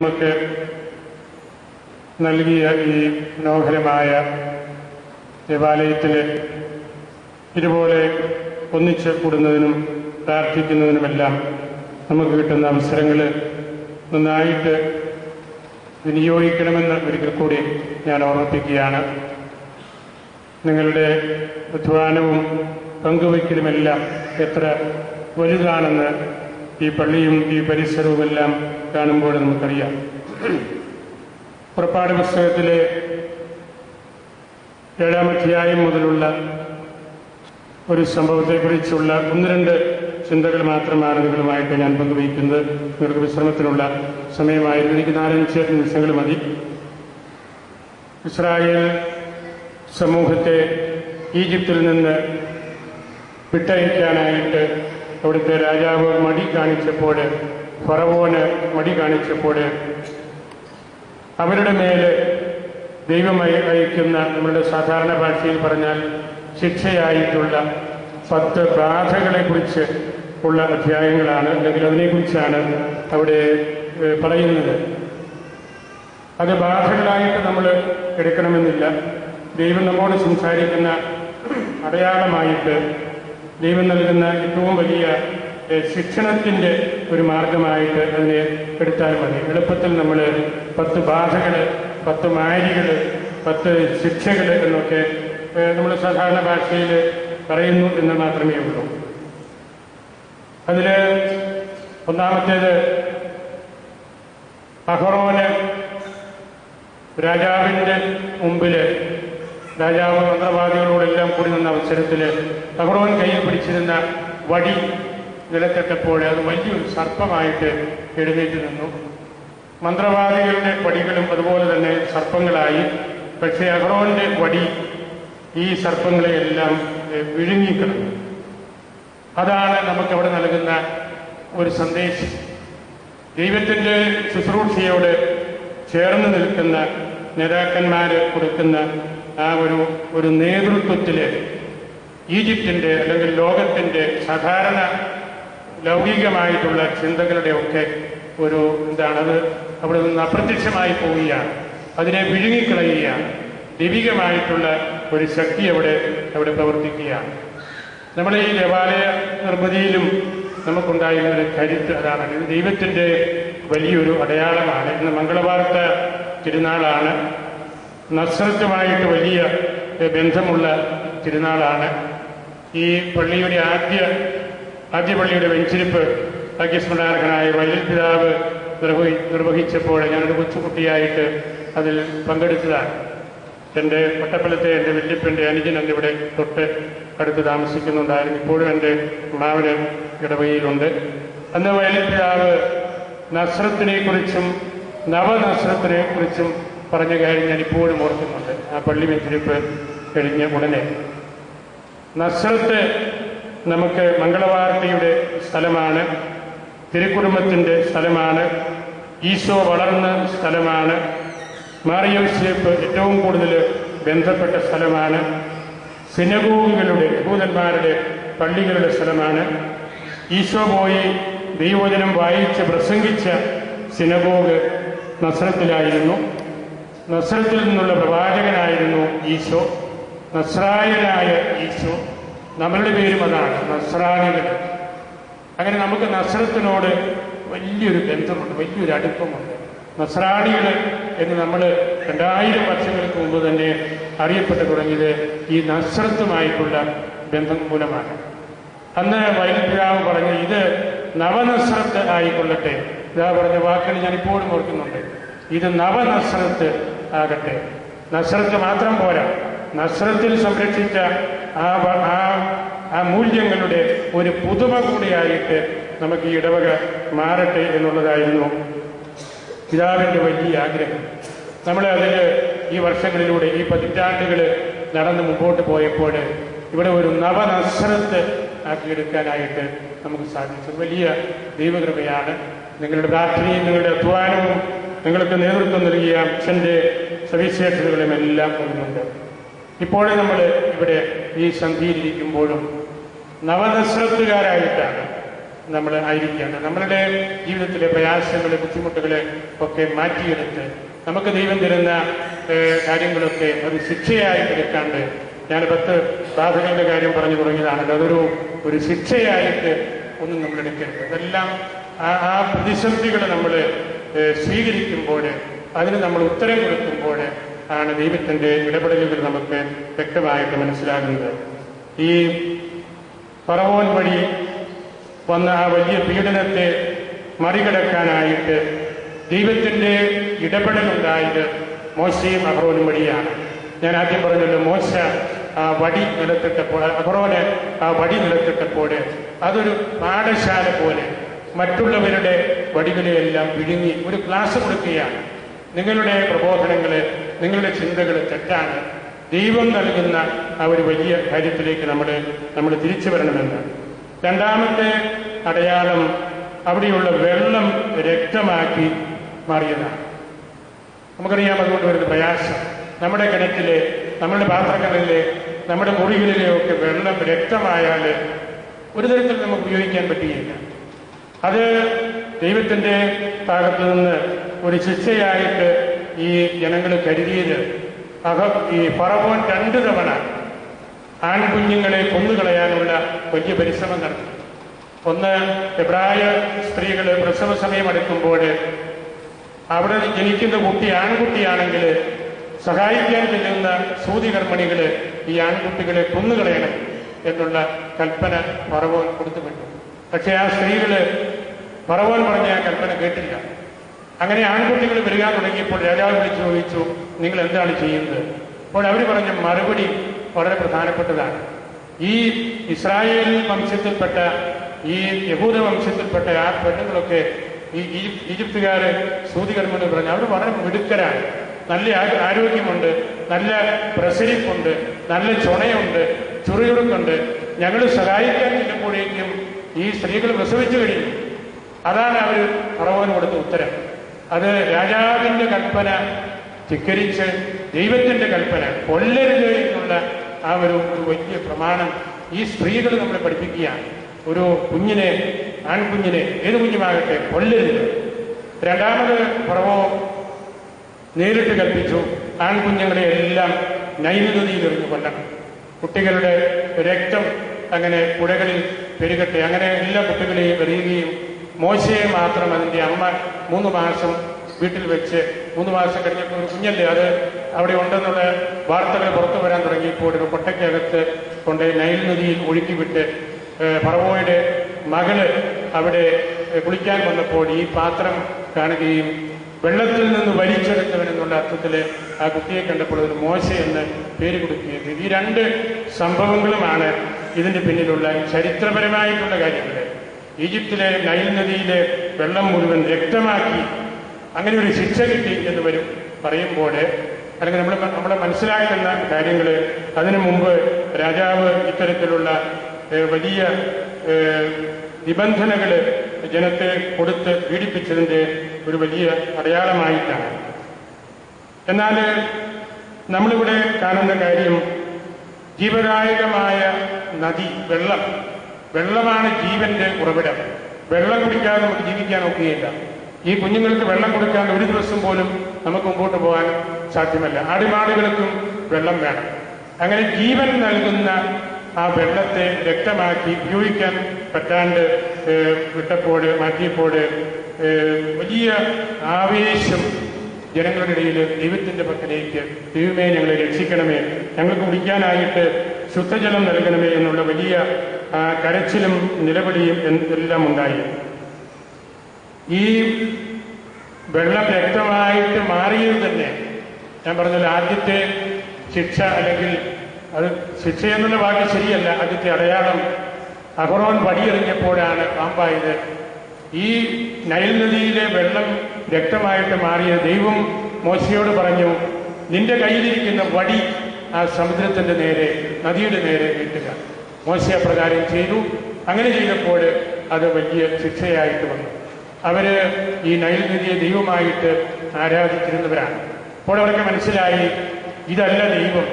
നമുക്ക് നൽകിയ ഈ മനോഹരമായ ദേവാലയത്തിൽ ഇതുപോലെ ഒന്നിച്ച് കൂടുന്നതിനും പ്രാർത്ഥിക്കുന്നതിനുമെല്ലാം നമുക്ക് കിട്ടുന്ന അവസരങ്ങൾ നന്നായിട്ട് വിനിയോഗിക്കണമെന്ന് ഒരിക്കൽ കൂടി ഞാൻ ഓർമ്മിപ്പിക്കുകയാണ്. നിങ്ങളുടെ അധ്വാനവും പങ്കുവയ്ക്കലുമെല്ലാം എത്ര വലുതാണെന്ന് ഈ പള്ളിയും ഈ പരിസരവുമെല്ലാം കാണുമ്പോൾ നമുക്കറിയാം. പുറപ്പാട് പുസ്തകത്തിലെ 7-ാം അധ്യായം മുതലുള്ള ഒരു സംഭവത്തെക്കുറിച്ചുള്ള ഒന്ന് രണ്ട് ചിന്തകൾ മാത്രമാണ് നിങ്ങളുമായിട്ട് ഞാൻ പങ്കുവയ്ക്കുന്നത്. നിങ്ങൾക്ക് വിശ്രമത്തിനുള്ള സമയമായിരുന്നു. എനിക്ക് 4-5 നിമിഷങ്ങൾ മതി. ഇസ്രായേൽ സമൂഹത്തെ ഈജിപ്തിൽ നിന്ന് വിട്ടയക്കാനായിട്ട് അവിടുത്തെ രാജാവ് മടി കാണിച്ചപ്പോൾ, ഫറവോന് മടി കാണിച്ചപ്പോൾ അവരുടെ മേല് ദൈവം അയക്കുന്ന, നമ്മളുടെ സാധാരണ ഭാഷയിൽ പറഞ്ഞാൽ ശിക്ഷയായിട്ടുള്ള 10 ബാധകളെക്കുറിച്ച് ഉള്ള അധ്യായങ്ങളാണ്, അല്ലെങ്കിൽ അതിനെക്കുറിച്ചാണ് അവിടെ പറയുന്നത്. അത് ബാധകളായിട്ട് നമ്മൾ എടുക്കണമെന്നില്ല. ദൈവം നമ്മോട് സംസാരിക്കുന്ന അടയാളമായിട്ട്, ദൈവം നൽകുന്ന ഏറ്റവും വലിയ ശിക്ഷണത്തിൻ്റെ ഒരു മാർഗമായിട്ട് അതിനെ എടുത്താൽ മതി. എളുപ്പത്തിൽ നമ്മൾ 10 ബാധകൾ, 10 മാരികൾ, 10 ശിക്ഷകൾ എന്നൊക്കെ നമ്മൾ സാധാരണ ഭാഷയിൽ പറയുന്നു എന്ന് മാത്രമേ ഉള്ളൂ. അതിൽ ഒന്നാമത്തേത്, അഹറോന് രാജാവിൻ്റെ മുമ്പിൽ, രാജാവ് മന്ത്രവാദികളോടെല്ലാം കൂടി നിന്ന അവസരത്തിൽ അഹറോൻ കയ്യിൽ പിടിച്ചിരുന്ന വടി നിലത്തിട്ടപ്പോൾ അത് വലിയൊരു സർപ്പമായിട്ട് എഴുന്നേറ്റ് നിന്നു. മന്ത്രവാദികളുടെ വടികളും അതുപോലെ തന്നെ സർപ്പങ്ങളായി. പക്ഷേ അഹറോന്റെ വടി ഈ സർപ്പങ്ങളെയെല്ലാം വിഴുങ്ങിക്കളഞ്ഞു. അതാണ് നമുക്കവിടെ നൽകുന്ന ഒരു സന്ദേശം. ദൈവത്തിൻ്റെ ശുശ്രൂഷയോട് ചേർന്ന് നിൽക്കുന്ന നേതാക്കന്മാർ കൊടുക്കുന്ന ആ ഒരു നേതൃത്വത്തിൽ ഈജിപ്തിൻ്റെ അല്ലെങ്കിൽ ലോകത്തിൻ്റെ സാധാരണ ലൗകികമായിട്ടുള്ള ചിന്തകളുടെയൊക്കെ ഒരു അത് അവിടെ നിന്ന് അപ്രത്യക്ഷമായി പോവുകയാണ്. അതിനെ വിഴുങ്ങിക്കളയുകയാണ്. ദൈവികമായിട്ടുള്ള ഒരു ശക്തി അവിടെ പ്രവർത്തിക്കുകയാണ്. നമ്മൾ ഈ ദേവാലയ നിർമ്മിതിയിലും നമുക്കുണ്ടായിരുന്നൊരു കരുത്ത് അതാണ്. ഇത് ദൈവത്തിൻ്റെ വലിയൊരു അടയാളമാണ്. ഇന്ന് മംഗളവാർത്ത തിരുനാളാണ്. നസ്രത്തുമായിട്ട് വലിയ ബന്ധമുള്ള തിരുനാളാണ്. ഈ പള്ളിയുടെ ആദ്യ പള്ളിയുടെ വെഞ്ചിരിപ്പ് ഭാഗ്യസ്മരണാർഹനായ വയലിൽ പിതാവ് നിർവഹിച്ചപ്പോൾ ഞാനൊരു കൊച്ചുകുട്ടിയായിട്ട് അതിൽ പങ്കെടുത്തതാണ്. എൻ്റെ പട്ടപ്പലത്തെ എൻ്റെ വല്യപ്പൻ്റെ അനുജൻ എന്നിവിടെ തൊട്ട് അടുത്ത് താമസിക്കുന്നുണ്ടായിരുന്നു. ഇപ്പോഴും എൻ്റെ മാവന് ഇടവകയിലുണ്ട്. അന്ന് വയലിൽ പിതാവ് നസ്രത്തിനെക്കുറിച്ചും നവനസ്രത്തിനെക്കുറിച്ചും പറഞ്ഞ കാര്യം ഞാൻ ഇപ്പോഴും ഓർക്കുന്നുണ്ട്. ആ പള്ളി വെഞ്ചിരിപ്പ് കഴിഞ്ഞ ഉടനെ നസ്രത്ത് നമുക്ക് മംഗളവാർത്തയുടെ സ്ഥലമാണ്, തിരുക്കുടുംബത്തിൻ്റെ സ്ഥലമാണ്, ഈശോ വളർന്ന സ്ഥലമാണ്, മാറിയോസേപ്പ് ഏറ്റവും കൂടുതൽ ബന്ധപ്പെട്ട സ്ഥലമാണ്, സിനഗോഗുകളുടെ, യഹൂദന്മാരുടെ പള്ളികളുടെ സ്ഥലമാണ്. ഈശോ പോയി ദൈവവചനം വായിച്ച് പ്രസംഗിച്ച സിനഗോഗ് നസ്രത്തിലായിരുന്നു. നസ്രത്തിൽ നിന്നുള്ള പ്രവാചകനായിരുന്നു ഈശോ. നസ്രായനായ ഈശോ, നമ്മളുടെ പേരും അതാണ്, നസ്രാനികൾ. അങ്ങനെ നമുക്ക് നസ്രത്തിനോട് വലിയൊരു ബന്ധമുണ്ട്, വലിയൊരു അടുപ്പമുണ്ട്. നസ്രാണികൾ എന്ന് നമ്മൾ 2000 വർഷങ്ങൾക്ക് മുമ്പ് തന്നെ അറിയപ്പെട്ടു തുടങ്ങിയത് ഈ നസ്രത്തുമായിട്ടുള്ള ബന്ധം മൂലമാണ്. അന്ന് വൈദ്യപിതാവ് പറഞ്ഞ് ഇത് നവനസ്രത്ത് ആയിക്കൊള്ളട്ടെ. ഇതാ പറഞ്ഞ വാക്കുകൾ ഞാനിപ്പോഴും ഓർക്കുന്നുണ്ട്. ഇത് നവനസ്രത്ത് ആകട്ടെ. നസ്രത്ത് മാത്രം പോരാ, നസ്രത്തിൽ സംരക്ഷിച്ച ആ മൂല്യങ്ങളുടെ ഒരു പുതുമ കൂടിയായിട്ട് നമുക്ക് ഈ ഇടവക മാറട്ടെ എന്നുള്ളതായിരുന്നു പിതാവിൻ്റെ വലിയ ആഗ്രഹം. നമ്മൾ അതിൽ ഈ വർഷങ്ങളിലൂടെ, ഈ പതിറ്റാണ്ടുകൾ നടന്ന് മുമ്പോട്ട് പോയപ്പോൾ ഇവിടെ ഒരു നവനസ്രത്ത് ആക്കിയെടുക്കാനായിട്ട് നമുക്ക് സാധിച്ചു. വലിയ ദൈവകൃപയാണ്. നിങ്ങളുടെ പ്രാർത്ഥനയും നിങ്ങളുടെ അധ്വാനവും നിങ്ങൾക്ക് നേതൃത്വം നൽകിയ അച്ഛൻ്റെ സവിശേഷതകളും എല്ലാം വരുന്നുണ്ട്. ഇപ്പോഴും നമ്മൾ ഇവിടെ ഈ സന്ധിയിലിരിക്കുമ്പോഴും നവനസ്രത്തുകാരായിട്ടാണ് നമ്മൾ ആയിരിക്കേണ്ടത്. നമ്മളുടെ ജീവിതത്തിലെ പ്രയാസങ്ങളെ, ബുദ്ധിമുട്ടുകളെ ഒക്കെ മാറ്റിയെടുത്ത് നമുക്ക് ദൈവം തരുന്ന കാര്യങ്ങളൊക്കെ ഒരു ശിക്ഷയായിട്ട് എടുക്കാണ്ട്, ഞാൻ 10 ബാധകളുടെ കാര്യം പറഞ്ഞു തുടങ്ങിയതാണല്ലോ, അതൊരു ശിക്ഷയായിട്ട് ഒന്നും നമ്മൾ എടുക്കരുത്. അതെല്ലാം ആ പ്രതിസന്ധികൾ നമ്മൾ സ്വീകരിക്കുമ്പോൾ, അതിന് നമ്മൾ ഉത്തരം കൊടുക്കുമ്പോൾ ആണ് ദൈവത്തിൻ്റെ ഇടപെടലുകൾ നമുക്ക് വ്യക്തമായിട്ട് മനസ്സിലാകുന്നത്. ഈ ഫറവോൻ വഴി വന്ന ആ വലിയ പീഡനത്തെ മറികടക്കാനായിട്ട് ദൈവത്തിൻ്റെ ഇടപെടലുണ്ടായത് മോശയും അഹ്റോനും വഴിയാണ്. ഞാൻ ആദ്യം പറഞ്ഞല്ലോ, മോശ ആ വടി നിലത്തിട്ടപ്പോൾ, അഹ്റോന് ആ വടി നിലത്തിട്ടപ്പോൾ അതൊരു പാഠശാല പോലെ മറ്റുള്ളവരുടെ വടികളെയെല്ലാം വിഴുങ്ങി ഒരു ക്ലാസ് കൊടുക്കുകയാണ്. നിങ്ങളുടെ പ്രബോധനങ്ങൾ, നിങ്ങളുടെ ചിന്തകൾ തെറ്റാണ്. ദൈവം നൽകുന്ന ആ ഒരു വലിയ കാര്യത്തിലേക്ക് നമ്മൾ തിരിച്ചു വരണമെന്ന്. രണ്ടാമത്തെ അടയാളം അവിടെയുള്ള വെള്ളം രക്തമാക്കി മാറിയതാണ്. നമുക്കറിയാം, അതുകൊണ്ട് വരുന്ന പ്രയാസം. നമ്മുടെ കിണറ്റിലെ, നമ്മുടെ പാത്രങ്ങളിലെ, നമ്മുടെ മുറികളിലെയൊക്കെ വെള്ളം രക്തമായാൽ ഒരു തരത്തിൽ നമുക്ക് ഉപയോഗിക്കാൻ പറ്റുകയില്ല. അത് ദൈവത്തിൻ്റെ ഭാഗത്തു നിന്ന് ഒരു ശിക്ഷയായിട്ട് ഈ ജനങ്ങൾ കരുതിയത്. ഈ ഫറവോൻ 2 തവണ ആൺകുഞ്ഞുങ്ങളെ കൊന്നുകളയാനുള്ള വലിയ പരിശ്രമം നടത്തി. ഒന്ന്, എബ്രായ സ്ത്രീകൾ പ്രസവ സമയം അടുക്കുമ്പോൾ അവിടെ ജനിക്കുന്ന കുട്ടി ആൺകുട്ടിയാണെങ്കിൽ സഹായിക്കാൻ ചെല്ലുന്ന സൂതികർമ്മിണികൾ ഈ ആൺകുട്ടികളെ കൊന്നുകളയണം എന്നുള്ള കൽപ്പന ഫറവോൻ കൊടുത്തുവിട്ടു. പക്ഷേ ആ സ്ത്രീകൾ ഫറവോൻ പറഞ്ഞ ആ കൽപ്പന കേട്ടില്ല. അങ്ങനെ ആൺകുട്ടികൾ വരിക തുടങ്ങിയപ്പോൾ രാജാവ് വിളിച്ചു ചോദിച്ചു, നിങ്ങൾ എന്താണ് ചെയ്യുന്നത്? അപ്പോൾ അവർ പറഞ്ഞ മറുപടി വളരെ പ്രധാനപ്പെട്ടതാണ്. ഈ ഇസ്രായേൽ വംശത്തിൽപ്പെട്ട, ഈ യഹൂദ വംശത്തിൽപ്പെട്ട ആ പെണ്ണുങ്ങളൊക്കെ ഈ ഈജിപ്തുകാര് സൂതികർമ്മിണി പറഞ്ഞു, അവർ വളരെ മിടുക്കരാണ്, നല്ല ആരോഗ്യമുണ്ട്, നല്ല പ്രസരിപ്പുണ്ട്, നല്ല ചുണയുണ്ട്, ചുറിയുടുക്കുണ്ട്. ഞങ്ങൾ സഹായിക്കാൻ ചെല്ലുമ്പോഴേക്കും ഈ സ്ത്രീകൾ പ്രസവിച്ചു കഴിഞ്ഞു. അതാണ് അവർ ഫറവോന് കൊടുത്ത ഉത്തരം. അത് രാജാവിൻ്റെ കൽപ്പന ധിക്കരിച്ച് ദൈവത്തിൻ്റെ കൽപ്പന കൊല്ലരുത് എന്നുള്ള ആ ഒരു വലിയ പ്രമാണം ഈ സ്ത്രീകൾ നമ്മളെ പഠിപ്പിക്കുകയാണ്. ഒരു കുഞ്ഞിനെ, ആൺകുഞ്ഞിനെ, ഏത് കുഞ്ഞുമാകട്ടെ, കൊല്ലരുത്. രണ്ടാമത് ഫറവോ നേരിട്ട് കൽപ്പിച്ചു, ആൺകുഞ്ഞുങ്ങളെ എല്ലാം നൈൽ നദിയിൽ എറിഞ്ഞു കൊല്ലണം. കുട്ടികളുടെ രക്തം അങ്ങനെ പുഴകളിൽ പെരുകട്ടെ. അങ്ങനെ എല്ലാ കുട്ടികളെയും എറിയുകയും മോശയെ മാത്രം അതിൻ്റെ അമ്മ 3 മാസം വീട്ടിൽ വെച്ച്, 3 മാസം കഴിഞ്ഞപ്പോൾ ഒരു കുഞ്ഞല്ലേ അത് അവിടെ ഉണ്ടെന്നുള്ള വാർത്തകൾ പുറത്തു വരാൻ തുടങ്ങിയപ്പോൾ ഒരു കൊട്ടയ്ക്കകത്ത് കൊണ്ട് നൈൽ നദിയിൽ ഒഴുക്കിവിട്ട് ഫറവോയുടെ മകള് അവിടെ കുളിക്കാൻ വന്നപ്പോൾ ഈ പാത്രം കാണുകയും വെള്ളത്തിൽ നിന്ന് വലിച്ചെടുത്തവൻ എന്നുള്ള അർത്ഥത്തിൽ ആ കുട്ടിയെ കണ്ടപ്പോൾ ഒരു മോശ എന്ന് പേര് കൊടുക്കുകയും ചെയ്തു. ഈ 2 സംഭവങ്ങളുമാണ് ഇതിൻ്റെ പിന്നിലുള്ള ചരിത്രപരമായിട്ടുള്ള കാര്യങ്ങൾ. ഈജിപ്തിലെ നൈൽ നദിയിലെ വെള്ളം മുഴുവൻ രക്തമാക്കി അങ്ങനെ ഒരു ശിക്ഷ കിട്ടി എന്ന് പറയുമ്പോൾ, അല്ലെങ്കിൽ നമ്മളെ മനസ്സിലാക്കുന്ന കാര്യങ്ങൾ, അതിനു മുമ്പ് രാജാവ് ഇത്തരത്തിലുള്ള വലിയ നിബന്ധനകൾ ജനത്തെ കൊടുത്ത് പീഡിപ്പിച്ചതിൻ്റെ ഒരു വലിയ അടയാളമായിട്ടാണ്. എന്നാൽ നമ്മളിവിടെ കാണുന്ന കാര്യം, ജീവദായകമായ നദി, വെള്ളമാണ് ജീവന്റെ ഉറവിടം. വെള്ളം കുടിക്കാതെ നമുക്ക് ജീവിക്കാൻ ഒക്കുകയില്ല. ഈ കുഞ്ഞുങ്ങൾക്ക് വെള്ളം കൊടുക്കാൻ ഒരു ദിവസം പോലും നമുക്ക് മുമ്പോട്ട് പോകാൻ സാധ്യമല്ല. ആടുമാടുകൾക്കും വെള്ളം വേണം. അങ്ങനെ ജീവൻ നൽകുന്ന ആ വെള്ളത്തെ രക്തമാക്കി ഉപയോഗിക്കാൻ പറ്റാണ്ട് മാറ്റിയപ്പോൾ വലിയ ആവേശം ജനങ്ങളുടെ ഇടയിൽ ദൈവത്തിൻ്റെ പക്കലേക്ക്, ദൈവമേ ഞങ്ങളെ രക്ഷിക്കണമേ, ഞങ്ങൾക്ക് കുടിക്കാനായിട്ട് ശുദ്ധജലം നൽകണമേ എന്നുള്ള വലിയ കരച്ചിലും നിലവിളിയും എല്ലാം ഉണ്ടായി. ഈ വെള്ളം രക്തമായിട്ട് മാറിയത് തന്നെ ഞാൻ പറഞ്ഞല്ലോ, ആദ്യത്തെ ശിക്ഷ, അല്ലെങ്കിൽ അത് ശിക്ഷ എന്നുള്ള വാക്ക് ശരിയല്ല, ആദ്യത്തെ അടയാളം അഹ്റോൻ വടിയെറിഞ്ഞപ്പോഴാണ് പാമ്പായത്. ഈ നൈൽ നദിയിലെ വെള്ളം രക്തമായിട്ട് മാറിയ ദൈവം മോശയോട് പറഞ്ഞു, നിന്റെ കയ്യിലിരിക്കുന്ന വടി ആ സമുദ്രത്തിൻ്റെ നേരെ, നദിയുടെ നേരെ വീട്ടുക. മോശ അപ്രകാരം ചെയ്തു. അങ്ങനെ ചെയ്തപ്പോൾ അത് വലിയ ശിക്ഷയായിട്ട് വന്നു. അവര് ഈ നൈൽ നദിയെ ദൈവമായിട്ട് ആരാധിച്ചിരുന്നവരാണ്. അപ്പോൾ അവർക്ക് മനസ്സിലായി, ഇതല്ല ദൈവം,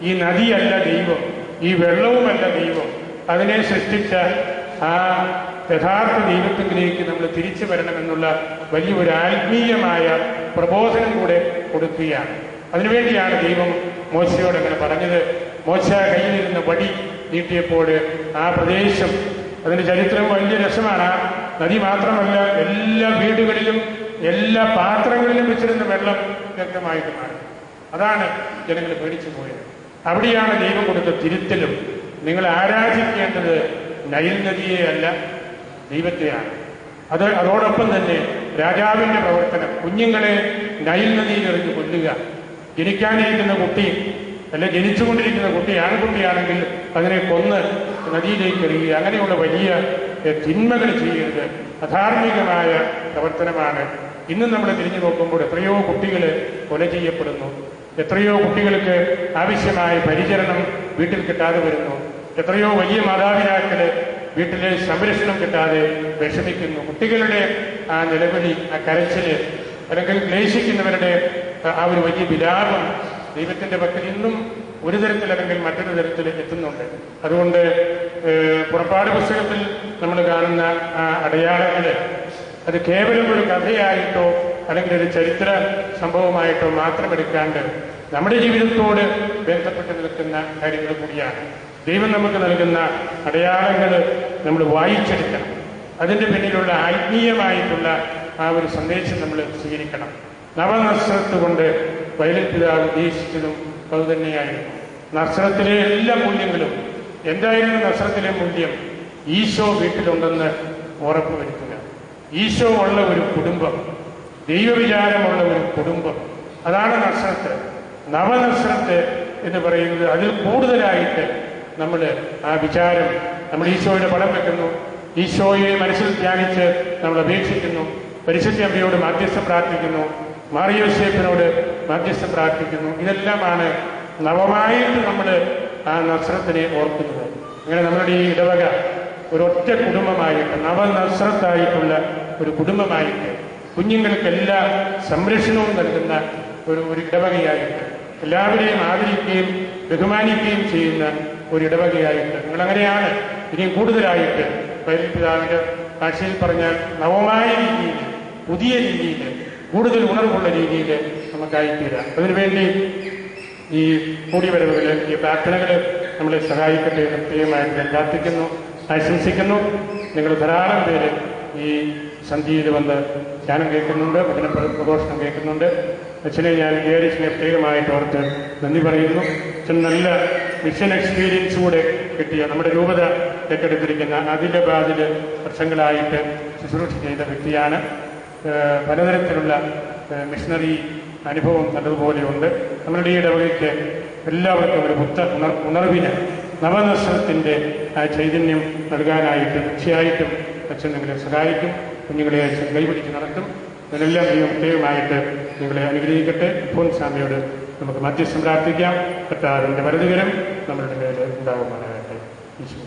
ഈ നദിയല്ല ദൈവം, ഈ വെള്ളവുമല്ല ദൈവം. അതിനെ സൃഷ്ടിച്ച ആ യഥാർത്ഥ ദൈവത്വത്തിലേക്ക് നമ്മൾ തിരിച്ചു വരണമെന്നുള്ള വലിയൊരു ആത്മീയമായ പ്രബോധനം കൂടെ കൊടുക്കുകയാണ്. അതിനുവേണ്ടിയാണ് ദൈവം മോശയോട് അങ്ങനെ പറഞ്ഞത്. മോശ കയ്യിലിരുന്ന വടി നീട്ടിയപ്പോൾ ആ പ്രദേശം, അതിൻ്റെ ചരിത്രം വലിയ രസമാണ്. ആ നദി മാത്രമല്ല, എല്ലാ വീടുകളിലും എല്ലാ പാത്രങ്ങളിലും വെച്ചിരുന്ന വെള്ളം വ്യക്തമായിട്ട് മാറി. അതാണ് ജനങ്ങൾ പേടിച്ചു പോയത്. അവിടെയാണ് ദൈവം കൊടുത്ത തിരുത്തലും. നിങ്ങൾ ആരാധിക്കേണ്ടത് നൈൽ നദിയെ അല്ല, ദൈവത്തെയാണ്. അതോടൊപ്പം തന്നെ രാജാവിൻ്റെ പ്രവർത്തനം, കുഞ്ഞുങ്ങളെ നൈൽ നദിയിൽ എറിഞ്ഞ് കൊല്ലുക, ജനിക്കാനിരിക്കുന്ന കുട്ടി അല്ലെ ജനിച്ചുകൊണ്ടിരിക്കുന്ന കുട്ടി ആൺകുട്ടിയാണെങ്കിൽ അതിനെ കൊന്ന് നദിയിലേക്ക് എറിയുക, അങ്ങനെയുള്ള വലിയ തിന്മകൾ ചെയ്യരുത്. അധാർമികമായ പ്രവർത്തനമാണ്. ഇന്നും നമ്മൾ തിരിഞ്ഞു നോക്കുമ്പോൾ എത്രയോ കുട്ടികൾ കൊല ചെയ്യപ്പെടുന്നു, എത്രയോ കുട്ടികൾക്ക് ആവശ്യമായ പരിചരണം വീട്ടിൽ കിട്ടാതെ വരുന്നു, എത്രയോ വലിയ മാതാപിതാക്കൾ വീട്ടിലെ സംരക്ഷണം കിട്ടാതെ വിഷമിക്കുന്നു. കുട്ടികളുടെ ആ നിലവിളി, ആ കരച്ചില്, അല്ലെങ്കിൽ ക്ലേശിക്കുന്നവരുടെ ആ ഒരു വലിയ വിലാപം ദൈവത്തിൻ്റെ പക്കൽ ഇന്നും ഒരു തരത്തിൽ അല്ലെങ്കിൽ മറ്റൊരു തരത്തിൽ എത്തുന്നുണ്ട്. അതുകൊണ്ട് പുറപ്പാട് പുസ്തകത്തിൽ നമ്മൾ കാണുന്ന ആ അടയാളങ്ങൾ അത് കേവലം ഒരു കഥയായിട്ടോ അല്ലെങ്കിൽ ഒരു ചരിത്ര സംഭവമായിട്ടോ മാത്രം എടുക്കാണ്ട് നമ്മുടെ ജീവിതത്തോട് ബന്ധപ്പെട്ട് നിൽക്കുന്ന കാര്യങ്ങൾ കൂടിയാണ്. ദൈവം നമുക്ക് നൽകുന്ന അടയാളങ്ങൾ നമ്മൾ വായിച്ചെടുക്കണം. അതിൻ്റെ പിന്നിലുള്ള ആത്മീയമായിട്ടുള്ള ആ ഒരു സന്ദേശം നമ്മൾ സ്വീകരിക്കണം. നവനസ്രത്ത് കൊണ്ട് വയലിൽ പിതാവ് ഉദ്ദേശിച്ചതും അതുതന്നെയായിരുന്നു. നസ്രത്തിലെ എല്ലാ മൂല്യങ്ങളും എന്തായിരുന്നു? നസ്രത്തിലെ മൂല്യം ഈശോ വീട്ടിലുണ്ടെന്ന് ഉറപ്പുവരുത്തുക. ഈശോ ഉള്ള ഒരു കുടുംബം, ദൈവവിചാരമുള്ള ഒരു കുടുംബം, അതാണ് നസ്രത്ത്. നവനസ്രത്ത് എന്ന് പറയുന്നത് അതിൽ കൂടുതലായിട്ട് നമ്മൾ ആ വിചാരം, നമ്മൾ ഈശോയുടെ പടം വെക്കുന്നു, ഈശോയെ മനസ്സിൽ ധ്യാനിച്ച് നമ്മൾ അപേക്ഷിക്കുന്നു, പരിശുദ്ധ അമ്മയോട് മാധ്യസ്ഥം പ്രാർത്ഥിക്കുന്നു, മാറിയോസേപ്പിനോട് മാധ്യസ്ഥം പ്രാർത്ഥിക്കുന്നു. ഇതെല്ലാമാണ് നവമായിട്ട് നമ്മൾ ആ നസ്രത്തിനെ ഓർക്കുന്നത്. അങ്ങനെ നമ്മുടെ ഈ ഇടവക ഒരൊറ്റ കുടുംബമായിട്ട്, നവനസ്രത്തായിട്ടുള്ള ഒരു കുടുംബമായിട്ട്, കുഞ്ഞുങ്ങൾക്കെല്ലാ സംരക്ഷണവും നൽകുന്ന ഒരു ഇടവകയായിട്ട്, എല്ലാവരെയും ആദരിക്കുകയും ബഹുമാനിക്കുകയും ചെയ്യുന്ന ഒരു ഇടവകയായിട്ട് നിങ്ങളങ്ങനെയാണ് ഇനിയും കൂടുതലായിട്ട് പരിപിതാവിൻ്റെ ഭാഷയിൽ പറഞ്ഞാൽ നവമായ രീതിയിൽ, പുതിയ രീതിയിൽ, കൂടുതൽ ഉണർവുള്ള രീതിയിൽ നമുക്കായിത്തീരാം. അതിനുവേണ്ടി ഈ കൂടിവരവുകൾ, ഈ പ്രാർത്ഥനകൾ നമ്മളെ സഹായിക്കട്ടെ എന്ന് പ്രത്യേകമായിട്ട് ഞാൻ പ്രാർത്ഥിക്കുന്നു, ആശംസിക്കുന്നു. നിങ്ങൾ ധാരാളം പേര് ഈ സന്ധിയിൽ വന്ന് ധ്യാനം കേൾക്കുന്നുണ്ട്, വചന പ്രഘോഷണം കേൾക്കുന്നുണ്ട്. അച്ഛനെ ഞാൻ ഏരിച്ചിനെ പ്രത്യേകമായിട്ട് ഓർത്ത് നന്ദി പറയുന്നു. അച്ഛൻ നല്ല മിഷൻ എക്സ്പീരിയൻസ് കൂടെ കിട്ടിയ, നമ്മുടെ രൂപത ഏറ്റെടുത്തിരിക്കുന്ന ആദിലാബാദിൽ വർഷങ്ങളായിട്ട് ശുശ്രൂഷ ചെയ്ത വ്യക്തിയാണ്. പലതരത്തിലുള്ള മിഷണറി അനുഭവം നല്ലതുപോലെയുണ്ട്. നമ്മളുടെ ഈ ഇടവകയ്ക്ക് എല്ലാവർക്കും ഒരു ഉണർവിന്, നവനസ്രത്തിൻ്റെ ആ ചൈതന്യം നൽകാനായിട്ട് തീർച്ചയായിട്ടും അച്ഛൻ നിങ്ങളെ സഹായിക്കും. കുഞ്ഞുങ്ങളെ അച്ഛൻ കൈപിടിച്ച് നടത്തും. അതിനെല്ലാം ദൈവം പ്രത്യേകമായിട്ട് നിങ്ങളെ അനുഗ്രഹിക്കട്ടെ. സ്വാമിയോട് നമുക്ക് മധ്യസ്ഥം പ്രാർത്ഥിക്കാം. കർത്താവിൻ്റെ വലതുകരം നമ്മളുടെ മേലെ ഉണ്ടാകുമാറാകട്ടെ. ഈശോ